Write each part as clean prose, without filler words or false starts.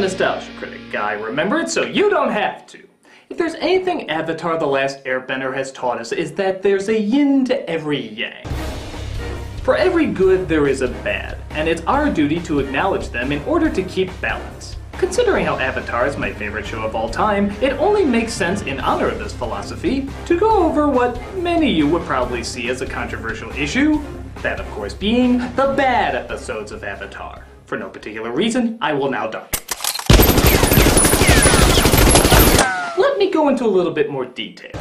nostalgia critic guy, remember it, so you don't have to. If there's anything Avatar: The Last Airbender has taught us, is that there's a yin to every yang. For every good, there is a bad, and it's our duty to acknowledge them in order to keep balance. Considering how Avatar is my favorite show of all time, it only makes sense in honor of this philosophy to go over what many of you would probably see as a controversial issue, that of course being the bad episodes of Avatar. For no particular reason, I will now dive. Let me go into a little bit more detail.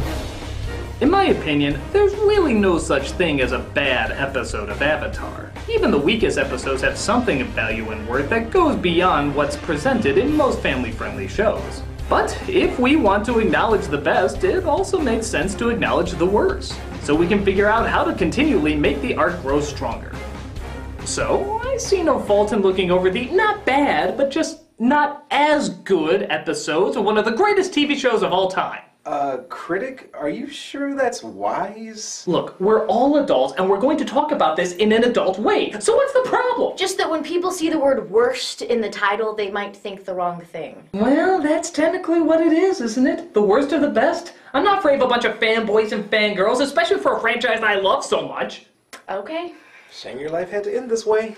In my opinion, there's really no such thing as a bad episode of Avatar. Even the weakest episodes have something of value and worth that goes beyond what's presented in most family-friendly shows. But if we want to acknowledge the best, it also makes sense to acknowledge the worst, so we can figure out how to continually make the arc grow stronger. So, I see no fault in looking over the not bad, but just not as good episodes of one of the greatest TV shows of all time. Critic, are you sure that's wise? Look, we're all adults and we're going to talk about this in an adult way, so what's the problem? Just that when people see the word worst in the title, they might think the wrong thing. Well, that's technically what it is, isn't it? The worst of the best? I'm not afraid of a bunch of fanboys and fangirls, especially for a franchise I love so much. Okay. Shame your life had to end this way.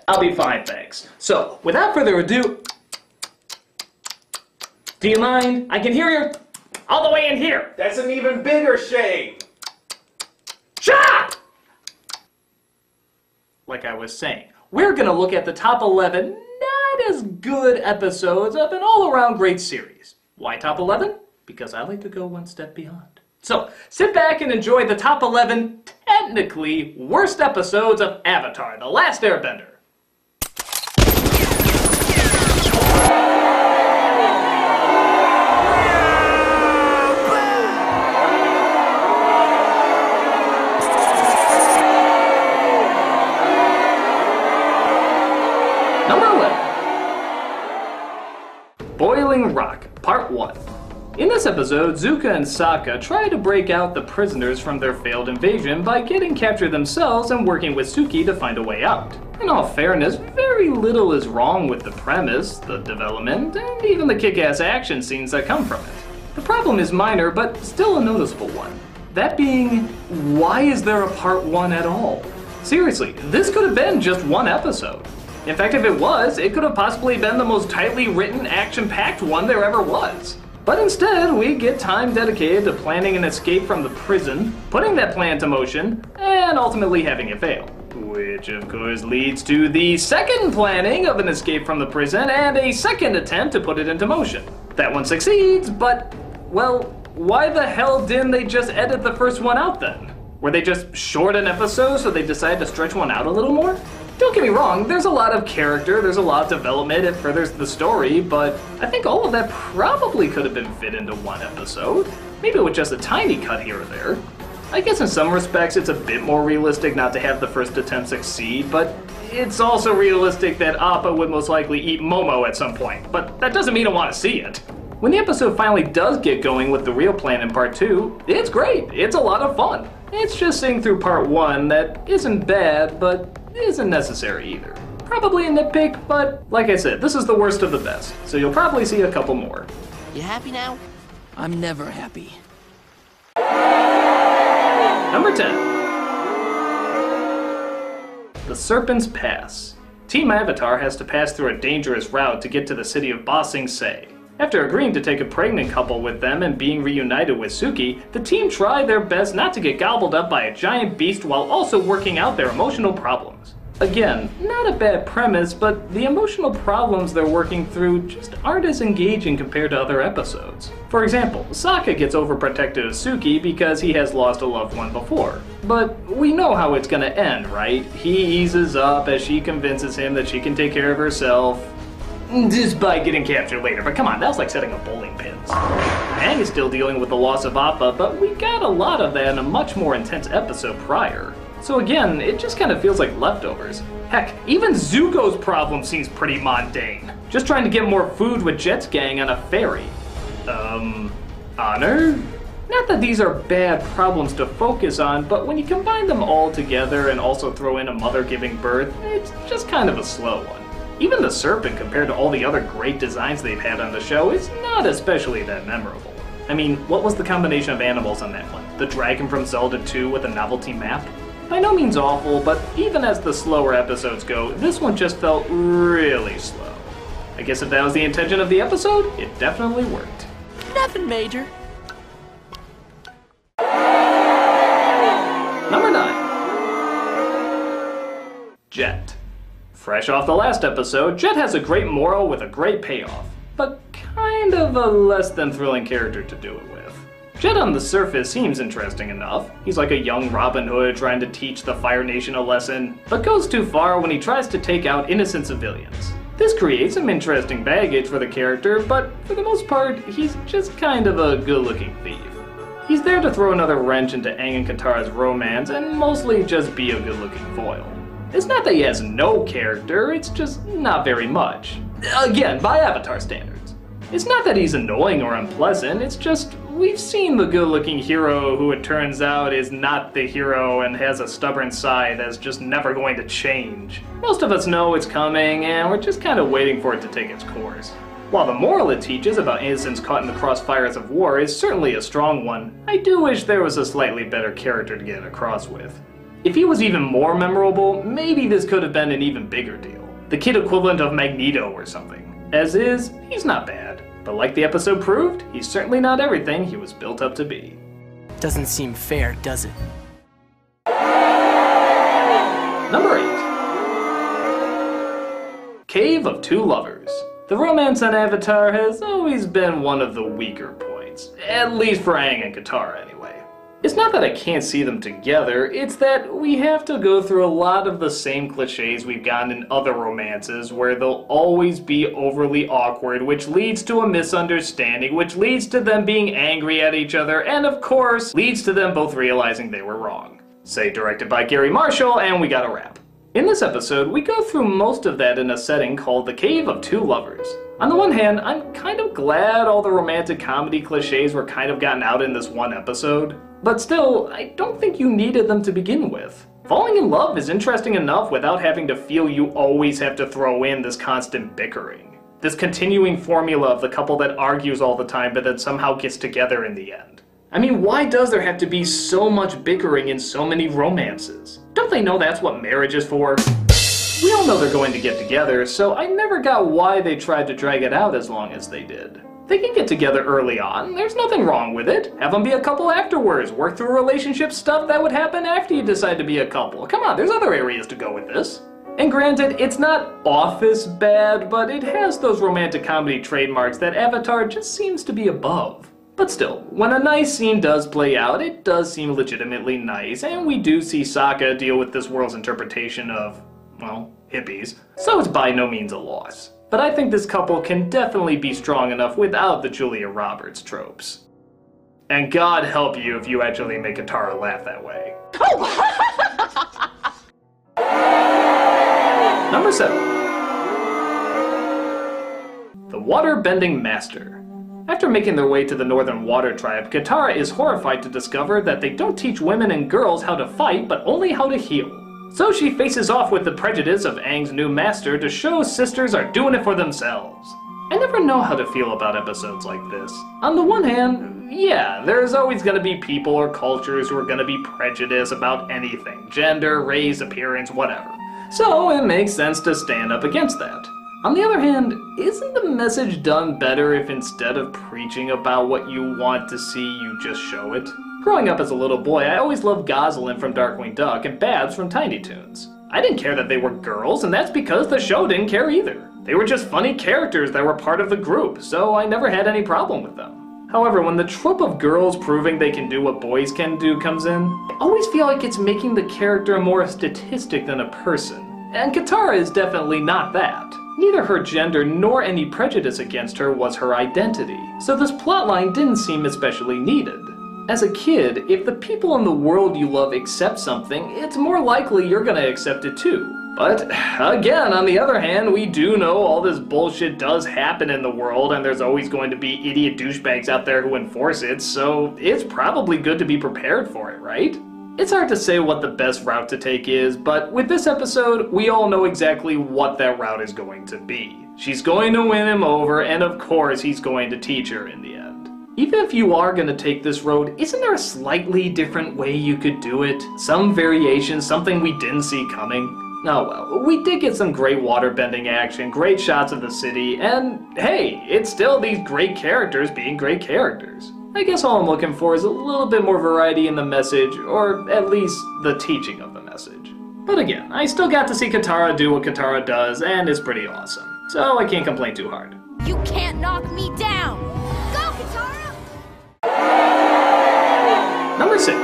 I'll be fine, thanks. So, without further ado... Do you mind? I can hear you all the way in here. That's an even bigger shame. Shut up! Like I was saying, we're gonna look at the top 11 not as good episodes of an all-around great series. Why top 11? Because I like to go one step beyond. So, sit back and enjoy the top 11 technically worst episodes of Avatar: The Last Airbender. Number 11. Boiling Rock, Part 1. In this episode, Zuko and Sokka try to break out the prisoners from their failed invasion by getting captured themselves and working with Suki to find a way out. In all fairness, very little is wrong with the premise, the development, and even the kick-ass action scenes that come from it. The problem is minor, but still a noticeable one. That being, why is there a Part 1 at all? Seriously, this could have been just one episode. In fact, if it was, it could have possibly been the most tightly written, action-packed one there ever was. But instead, we get time dedicated to planning an escape from the prison, putting that plan to motion, and ultimately having it fail. Which, of course, leads to the second planning of an escape from the prison and a second attempt to put it into motion. That one succeeds, but, well, why the hell didn't they just edit the first one out then? Were they just short an episode so they decided to stretch one out a little more? Don't get me wrong, there's a lot of character, there's a lot of development, it furthers the story, but I think all of that probably could have been fit into one episode. Maybe with just a tiny cut here or there. I guess in some respects it's a bit more realistic not to have the first attempt succeed, but it's also realistic that Appa would most likely eat Momo at some point, but that doesn't mean I want to see it. When the episode finally does get going with the real plan in Part 2, it's great, it's a lot of fun. It's just seeing through Part 1 that isn't bad, but isn't necessary either. Probably a nitpick, but like I said, this is the worst of the best, so you'll probably see a couple more. You happy now? I'm never happy. Number 10. The Serpent's Pass. Team Avatar has to pass through a dangerous route to get to the city of Ba Sing Se. After agreeing to take a pregnant couple with them and being reunited with Suki, the team try their best not to get gobbled up by a giant beast while also working out their emotional problems. Again, not a bad premise, but the emotional problems they're working through just aren't as engaging compared to other episodes. For example, Sokka gets overprotective of Suki because he has lost a loved one before. But we know how it's gonna end, right? He eases up as she convinces him that she can take care of herself, despite getting captured later, but come on, that was like setting up bowling pins. Aang is still dealing with the loss of Appa, but we got a lot of that in a much more intense episode prior. So again, it just kind of feels like leftovers. Heck, even Zuko's problem seems pretty mundane. Just trying to get more food with Jet's gang on a ferry. Honor? Not that these are bad problems to focus on, but when you combine them all together and also throw in a mother giving birth, it's just kind of a slow one. Even the serpent, compared to all the other great designs they've had on the show, is not especially that memorable. I mean, what was the combination of animals on that one? The dragon from Zelda 2 with a novelty map? By no means awful, but even as the slower episodes go, this one just felt really slow. I guess if that was the intention of the episode, it definitely worked. Nothing major. Number 9. Jet. Fresh off the last episode, Jet has a great moral with a great payoff, but kind of a less than thrilling character to do it with. Jet on the surface seems interesting enough. He's like a young Robin Hood trying to teach the Fire Nation a lesson, but goes too far when he tries to take out innocent civilians. This creates some interesting baggage for the character, but for the most part, he's just kind of a good-looking thief. He's there to throw another wrench into Aang and Katara's romance and mostly just be a good-looking foil. It's not that he has no character, it's just not very much. Again, by Avatar standards. It's not that he's annoying or unpleasant, it's just we've seen the good-looking hero who it turns out is not the hero and has a stubborn side that's just never going to change. Most of us know it's coming and we're just kind of waiting for it to take its course. While the moral it teaches about innocents caught in the crossfires of war is certainly a strong one, I do wish there was a slightly better character to get it across with. If he was even more memorable, maybe this could have been an even bigger deal. The kid equivalent of Magneto or something. As is, he's not bad. But like the episode proved, he's certainly not everything he was built up to be. Doesn't seem fair, does it? Number 8. Cave of Two Lovers. The romance on Avatar has always been one of the weaker points, at least for Aang and Katara anyway. It's not that I can't see them together, it's that we have to go through a lot of the same cliches we've gotten in other romances where they'll always be overly awkward, which leads to a misunderstanding, which leads to them being angry at each other, and of course, leads to them both realizing they were wrong. Say directed by Gary Marshall, and we got a wrap. In this episode, we go through most of that in a setting called the Cave of Two Lovers. On the one hand, I'm kind of glad all the romantic comedy cliches were kind of gotten out in this one episode. But still, I don't think you needed them to begin with. Falling in love is interesting enough without having to feel you always have to throw in this constant bickering. This continuing formula of the couple that argues all the time but then somehow gets together in the end. I mean, why does there have to be so much bickering in so many romances? Don't they know that's what marriage is for? We all know they're going to get together, so I never got why they tried to drag it out as long as they did. They can get together early on, there's nothing wrong with it. Have them be a couple afterwards, work through relationship stuff that would happen after you decide to be a couple. Come on, there's other areas to go with this. And granted, it's not Office bad, but it has those romantic comedy trademarks that Avatar just seems to be above. But still, when a nice scene does play out, it does seem legitimately nice, and we do see Sokka deal with this world's interpretation of, well, hippies, so it's by no means a loss. But I think this couple can definitely be strong enough without the Julia Roberts tropes. And God help you if you actually make Katara laugh that way. Number 7. The Water-Bending Master. After making their way to the Northern Water Tribe, Katara is horrified to discover that they don't teach women and girls how to fight, but only how to heal. So she faces off with the prejudice of Aang's new master to show sisters are doing it for themselves. I never know how to feel about episodes like this. On the one hand, yeah, there's always going to be people or cultures who are going to be prejudiced about anything, gender, race, appearance, whatever. So it makes sense to stand up against that. On the other hand, isn't the message done better if instead of preaching about what you want to see, you just show it? Growing up as a little boy, I always loved Gosalyn from Darkwing Duck and Babs from Tiny Toons. I didn't care that they were girls, and that's because the show didn't care either. They were just funny characters that were part of the group, so I never had any problem with them. However, when the trope of girls proving they can do what boys can do comes in, I always feel like it's making the character more a statistic than a person. And Katara is definitely not that. Neither her gender nor any prejudice against her was her identity, so this plotline didn't seem especially needed. As a kid, if the people in the world you love accept something, it's more likely you're gonna accept it too. But, again, on the other hand, we do know all this bullshit does happen in the world, and there's always going to be idiot douchebags out there who enforce it, so it's probably good to be prepared for it, right? It's hard to say what the best route to take is, but with this episode, we all know exactly what that route is going to be. She's going to win him over, and of course he's going to teach her in the end. Even if you are going to take this road, isn't there a slightly different way you could do it? Some variation, something we didn't see coming? Oh well, we did get some great waterbending action, great shots of the city, and hey, it's still these great characters being great characters. I guess all I'm looking for is a little bit more variety in the message, or at least the teaching of the message. But again, I still got to see Katara do what Katara does, and it's pretty awesome. So I can't complain too hard. You can't knock me down! Go, Katara! Number 6.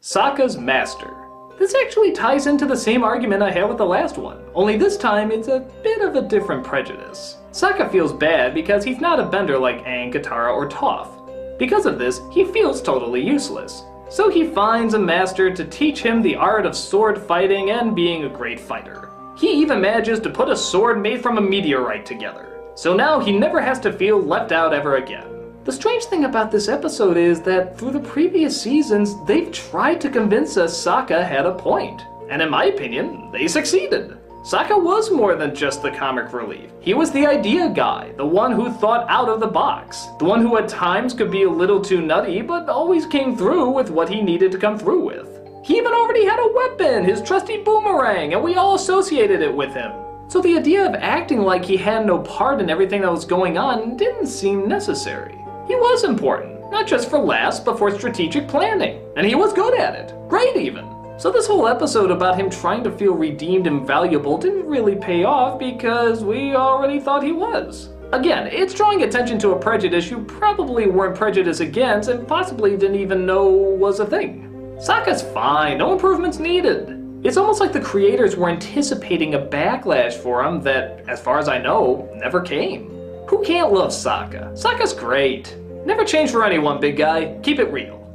Sokka's Master. This actually ties into the same argument I had with the last one, only this time it's a bit of a different prejudice. Sokka feels bad because he's not a bender like Aang, Katara, or Toph. Because of this, he feels totally useless. So he finds a master to teach him the art of sword fighting and being a great fighter. He even manages to put a sword made from a meteorite together. So now he never has to feel left out ever again. The strange thing about this episode is that through the previous seasons, they've tried to convince us Sokka had a point. And in my opinion, they succeeded. Sokka was more than just the comic relief. He was the idea guy, the one who thought out of the box, the one who at times could be a little too nutty, but always came through with what he needed to come through with. He even already had a weapon, his trusty boomerang, and we all associated it with him. So the idea of acting like he had no part in everything that was going on didn't seem necessary. He was important, not just for laughs, but for strategic planning, and he was good at it. Great even. So this whole episode about him trying to feel redeemed and valuable didn't really pay off because we already thought he was. Again, it's drawing attention to a prejudice you probably weren't prejudiced against and possibly didn't even know was a thing. Sokka's fine, no improvements needed. It's almost like the creators were anticipating a backlash for him that, as far as I know, never came. Who can't love Sokka? Sokka's great. Never change for anyone, big guy. Keep it real.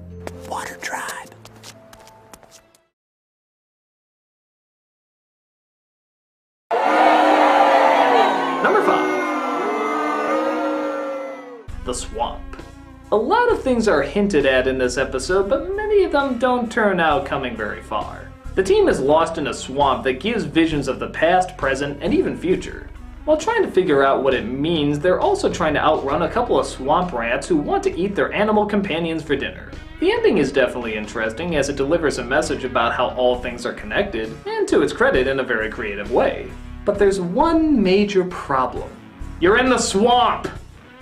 Water Tribe. Number 5. The Swamp. A lot of things are hinted at in this episode, but many of them don't turn out coming very far. The team is lost in a swamp that gives visions of the past, present, and even future. While trying to figure out what it means, they're also trying to outrun a couple of swamp rats who want to eat their animal companions for dinner. The ending is definitely interesting as it delivers a message about how all things are connected, and to its credit in a very creative way. But there's one major problem. You're in the swamp!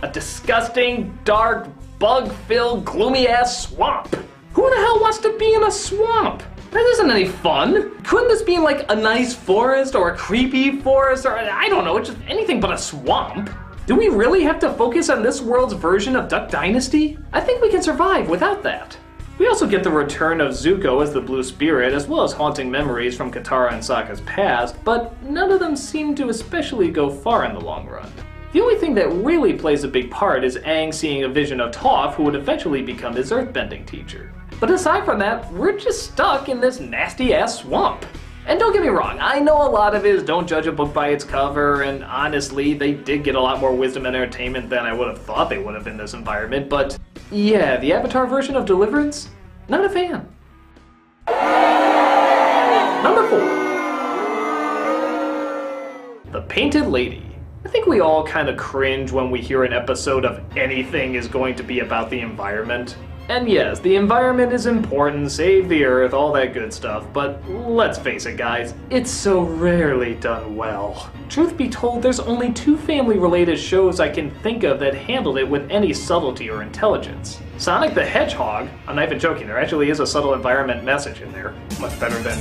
A disgusting, dark, bug-filled, gloomy-ass swamp! Who the hell wants to be in a swamp? That isn't any fun. Couldn't this be like a nice forest or a creepy forest or I don't know, just anything but a swamp? Do we really have to focus on this world's version of Duck Dynasty? I think we can survive without that. We also get the return of Zuko as the Blue Spirit, as well as haunting memories from Katara and Sokka's past, but none of them seem to especially go far in the long run. The only thing that really plays a big part is Aang seeing a vision of Toph, who would eventually become his earthbending teacher. But aside from that, we're just stuck in this nasty-ass swamp. And don't get me wrong, I know a lot of it is don't judge a book by its cover, and honestly, they did get a lot more wisdom and entertainment than I would have thought they would have in this environment, but yeah, the Avatar version of Deliverance? Not a fan. Number 4. The Painted Lady. I think we all kind of cringe when we hear an episode of anything is going to be about the environment. And yes, the environment is important, save the earth, all that good stuff, but let's face it guys, it's so rarely done well. Truth be told, there's only 2 family-related shows I can think of that handled it with any subtlety or intelligence. Sonic the Hedgehog, I'm not even joking, there actually is a subtle environment message in there, much better than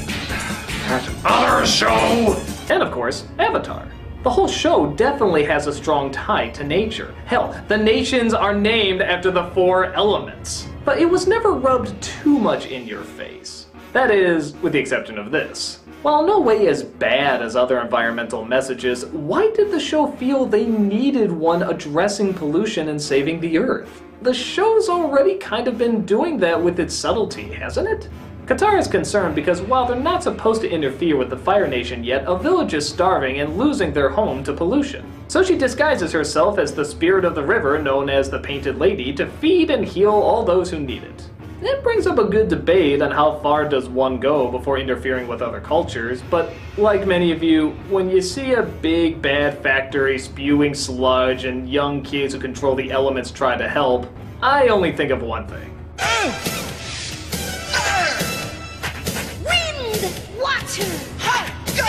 that other show! And of course, Avatar. The whole show definitely has a strong tie to nature. Hell, the nations are named after the 4 elements. But it was never rubbed too much in your face. That is, with the exception of this. While no way as bad as other environmental messages, why did the show feel they needed one addressing pollution and saving the earth? The show's already kind of been doing that with its subtlety, hasn't it? Katara is concerned because while they're not supposed to interfere with the Fire Nation yet, a village is starving and losing their home to pollution. So she disguises herself as the spirit of the river known as the Painted Lady to feed and heal all those who need it. it brings up a good debate on how far does one go before interfering with other cultures, but like many of you, when you see a big bad factory spewing sludge and young kids who control the elements try to help, I only think of one thing. Wind! Water! Go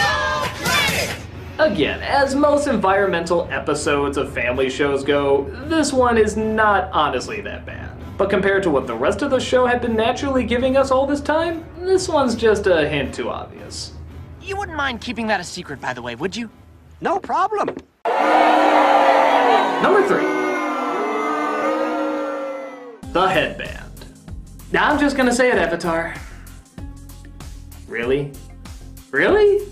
planet! Again, as most environmental episodes of family shows go, this one is not honestly that bad. But compared to what the rest of the show had been naturally giving us all this time, this one's just a hint too obvious. You wouldn't mind keeping that a secret, by the way, would you? No problem. Number 3. The headband. Now I'm just gonna say it, Avatar. Really? Really?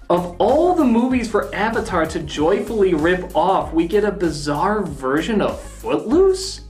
Of all the movies for Avatar to joyfully rip off, we get a bizarre version of Footloose?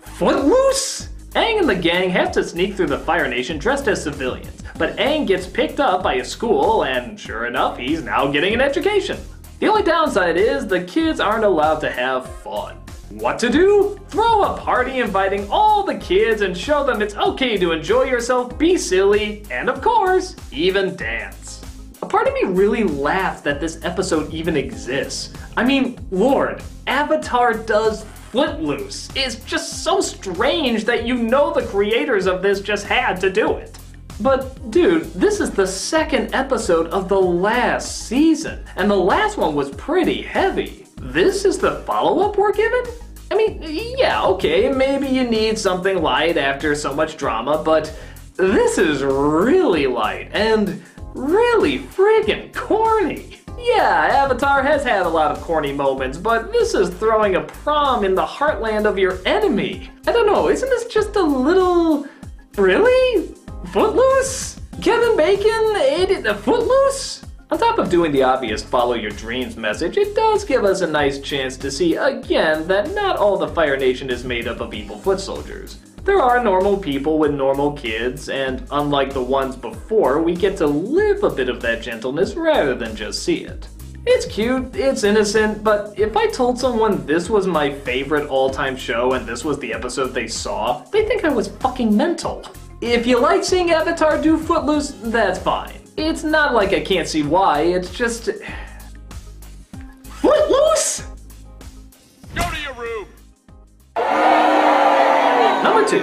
Footloose? Aang and the gang have to sneak through the Fire Nation dressed as civilians, but Aang gets picked up by a school, and sure enough, he's now getting an education. The only downside is the kids aren't allowed to have fun. What to do? Throw a party inviting all the kids and show them it's okay to enjoy yourself, be silly, and of course, even dance. A part of me really laughed that this episode even exists. I mean, Lord, Avatar does Footloose. It's just so strange that you know the creators of this just had to do it. But dude, this is the second episode of the last season, and the last one was pretty heavy. This is the follow-up we're given? I mean, yeah, okay, maybe you need something light after so much drama, but this is really light and really friggin' corny. Yeah, Avatar has had a lot of corny moments, but this is throwing a prom in the heartland of your enemy. I don't know, isn't this just a little... Really? Footloose? Kevin Bacon ate Footloose? On top of doing the obvious follow your dreams message, it does give us a nice chance to see again that not all the Fire Nation is made up of evil foot soldiers. There are normal people with normal kids, and unlike the ones before, we get to live a bit of that gentleness rather than just see it. It's cute, it's innocent, but if I told someone this was my favorite all-time show and this was the episode they saw, they'd think I was fucking mental. If you like seeing Avatar do Footloose, that's fine. It's not like I can't see why, it's just... Footloose?! Go to your room. Number 2.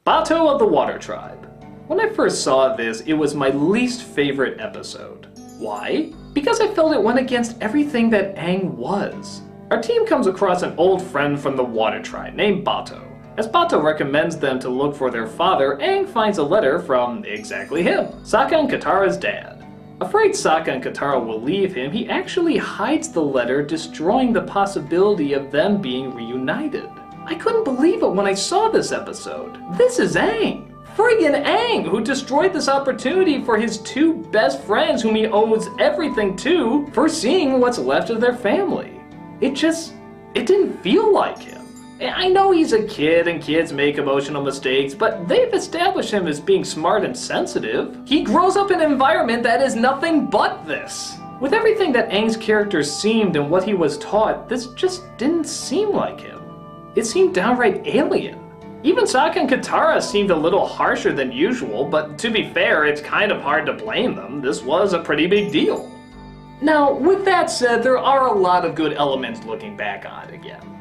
Bato of the Water Tribe. When I first saw this, it was my least favorite episode. Why? Because I felt it went against everything that Aang was. Our team comes across an old friend from the Water Tribe named Bato. As Bato recommends them to look for their father, Aang finds a letter from exactly him, Sokka and Katara's dad. Afraid Sokka and Katara will leave him, he actually hides the letter, destroying the possibility of them being reunited. I couldn't believe it when I saw this episode. This is Aang! Friggin' Aang, who destroyed this opportunity for his two best friends whom he owes everything to for seeing what's left of their family. It didn't feel like him. I know he's a kid and kids make emotional mistakes, but they've established him as being smart and sensitive. He grows up in an environment that is nothing but this. With everything that Aang's character seemed and what he was taught, this just didn't seem like him. It seemed downright alien. Even Sokka and Katara seemed a little harsher than usual, but to be fair, it's kind of hard to blame them. This was a pretty big deal. Now, with that said, there are a lot of good elements looking back on it again.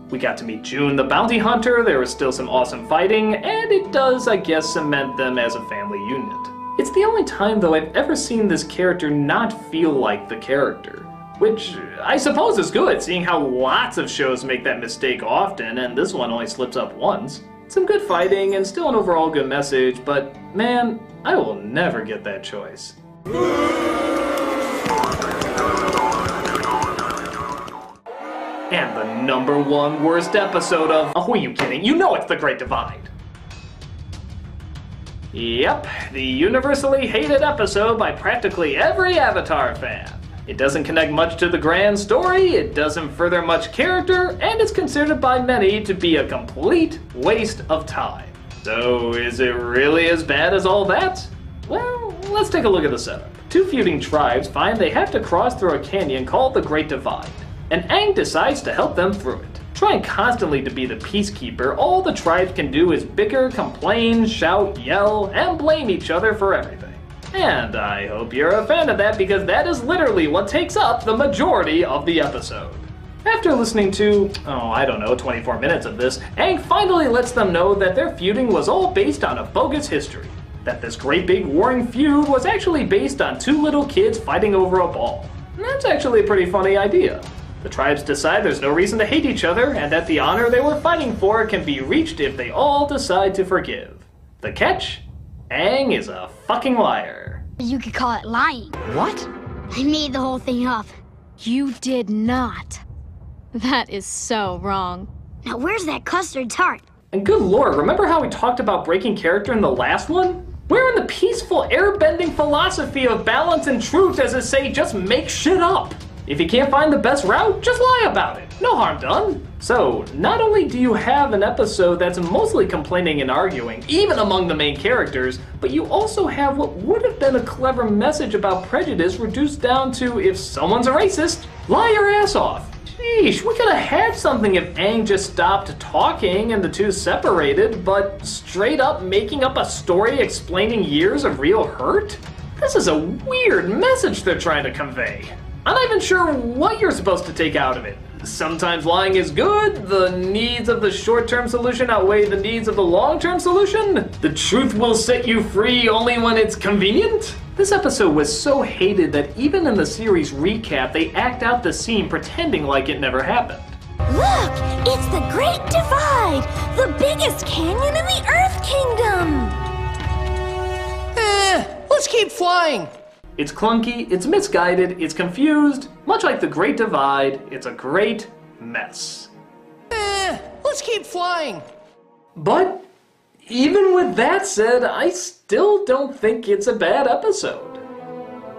We got to meet June the bounty hunter, there was still some awesome fighting, and it does, I guess, cement them as a family unit. It's the only time, though, I've ever seen this character not feel like the character. Which, I suppose is good, seeing how lots of shows make that mistake often, and this one only slips up once. Some good fighting, and still an overall good message, but man, I will never get that choice. And the #1 worst episode of... Oh, who are you kidding? You know it's The Great Divide. Yep, the universally hated episode by practically every Avatar fan. It doesn't connect much to the grand story, it doesn't further much character, and it's considered by many to be a complete waste of time. So, is it really as bad as all that? Well, let's take a look at the setup. Two feuding tribes find they have to cross through a canyon called the Great Divide, and Aang decides to help them through it. Trying constantly to be the peacekeeper, all the tribes can do is bicker, complain, shout, yell, and blame each other for everything. And I hope you're a fan of that because that is literally what takes up the majority of the episode. After listening to, 24 minutes of this, Aang finally lets them know that their feuding was all based on a bogus history. That this great big warring feud was actually based on two little kids fighting over a ball. And that's actually a pretty funny idea. The tribes decide there's no reason to hate each other and that the honor they were fighting for can be reached if they all decide to forgive. The catch? Aang is a fucking liar. You could call it lying. What? I made the whole thing up. You did not. That is so wrong. Now where's that custard tart? And good lord, remember how we talked about breaking character in the last one? Where in the peaceful airbending philosophy of balance and truth does it say just make shit up? If you can't find the best route, just lie about it. No harm done. So, not only do you have an episode that's mostly complaining and arguing, even among the main characters, but you also have what would have been a clever message about prejudice reduced down to if someone's a racist, lie your ass off. Sheesh, we could have had something if Aang just stopped talking and the two separated, but straight up making up a story explaining years of real hurt? This is a weird message they're trying to convey. I'm not even sure what you're supposed to take out of it. Sometimes lying is good, the needs of the short-term solution outweigh the needs of the long-term solution? The truth will set you free only when it's convenient? This episode was so hated that even in the series recap, they act out the scene pretending like it never happened. Look! It's the Great Divide! The biggest canyon in the Earth Kingdom! Let's keep flying. It's clunky, it's misguided, it's confused. Much like the Great Divide, it's a great mess. Let's keep flying. But even with that said, I still don't think it's a bad episode.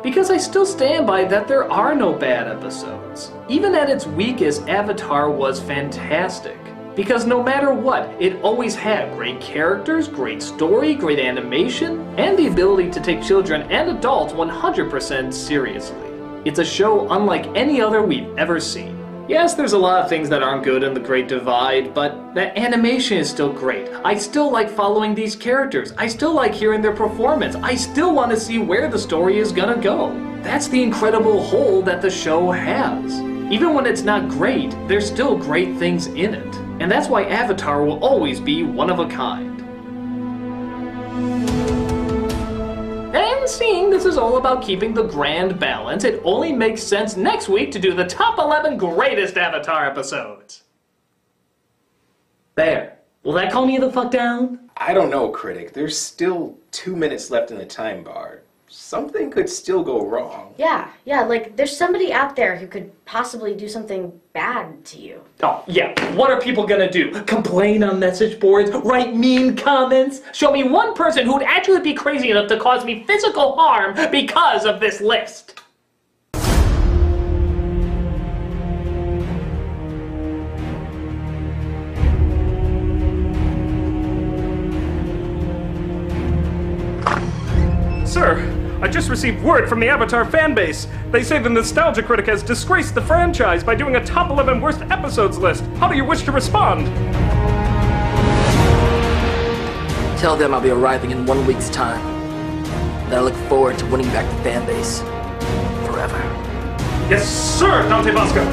Because I still stand by that there are no bad episodes. Even at its weakest, Avatar was fantastic. Because no matter what, it always had great characters, great story, great animation, and the ability to take children and adults 100% seriously. It's a show unlike any other we've ever seen. Yes, there's a lot of things that aren't good in The Great Divide, but the animation is still great. I still like following these characters. I still like hearing their performance. I still want to see where the story is gonna go. That's the incredible whole that the show has. Even when it's not great, there's still great things in it. And that's why Avatar will always be one of a kind. And seeing this is all about keeping the grand balance, it only makes sense next week to do the top 11 greatest Avatar episodes. There. Will that calm you the fuck down? I don't know, Critic. There's still 2 minutes left in the time bar. Something could still go wrong. Yeah, like there's somebody out there who could possibly do something bad to you. Oh, yeah, what are people gonna do? Complain on message boards? Write mean comments? Show me one person who'd actually be crazy enough to cause me physical harm because of this list. Sir, I just received word from the Avatar fanbase. They say the Nostalgia Critic has disgraced the franchise by doing a top 11 worst episodes list. How do you wish to respond? Tell them I'll be arriving in 1 week's time. And I look forward to winning back the fanbase. Forever. Yes, sir, Dante Bosco.